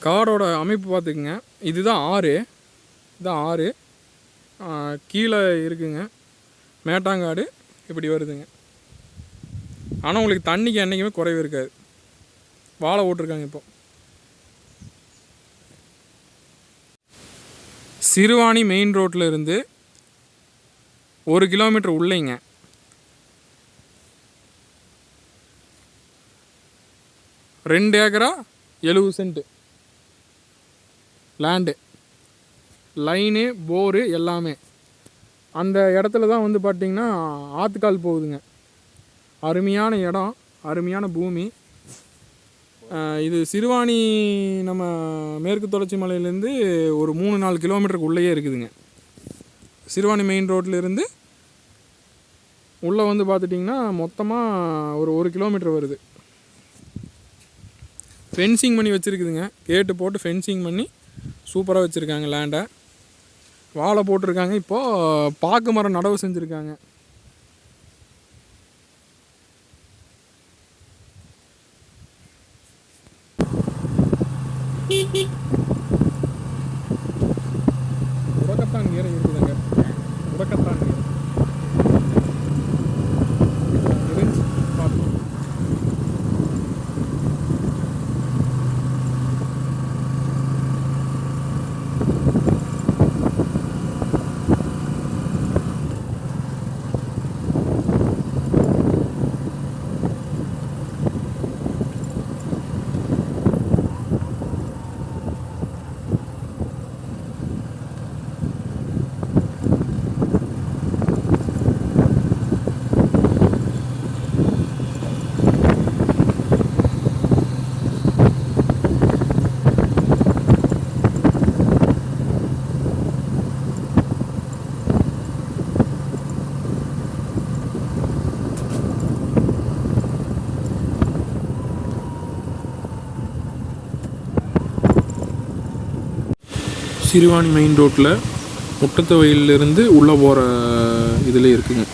காடோட அமைப்பு பார்த்துக்குங்க. இதுதான் ஆறு, இதுதான் ஆறு. கீழே இருக்குங்க மேட்டாங்காடு, இப்படி வருதுங்க. ஆனால் உங்களுக்கு தண்ணிக்கு என்றைக்குமே குறைவு இருக்காது. வாழை ஓட்டிருக்காங்க. இப்போ சிறுவாணி மெயின் ரோட்டில் இருந்து 1 கிலோமீட்டர் உள்ளேங்க 2 ஏக்கரா 70 சென்ட் லேண்டு, லைனு, போரு எல்லாமே. அந்த இடத்துல தான் வந்து பார்த்திங்கன்னா ஆற்றுக்கால் போகுதுங்க. அருமையான இடம், அருமையான பூமி. இது சிறுவாணி நம்ம மேற்கு தொடர்ச்சி மலையிலேருந்து ஒரு 3-4 கிலோமீட்டருக்கு உள்ளேயே இருக்குதுங்க. சிறுவாணி மெயின் ரோட்லேருந்து உள்ளே வந்து பார்த்துட்டிங்கன்னா மொத்தமாக ஒரு 1 கிலோமீட்டர் வருது. ஃபென்சிங் பண்ணி வச்சுருக்குதுங்க. கேட்டு போட்டு ஃபென்சிங் பண்ணி சூப்பராக வச்சுருக்காங்க லேண்டை. வாழை போட்டிருக்காங்க. இப்போது பாக்கு மரம் நடவு செஞ்சுருக்காங்க. உரக்கத்தான் கீரை இருக்குதுங்க. உரக்கத்தான் கீரை சிறுவாணி மெயின் ரோட்டில் முட்டத்து வயலிலிருந்து உள்ளே போகிற இதில் இருக்குங்க.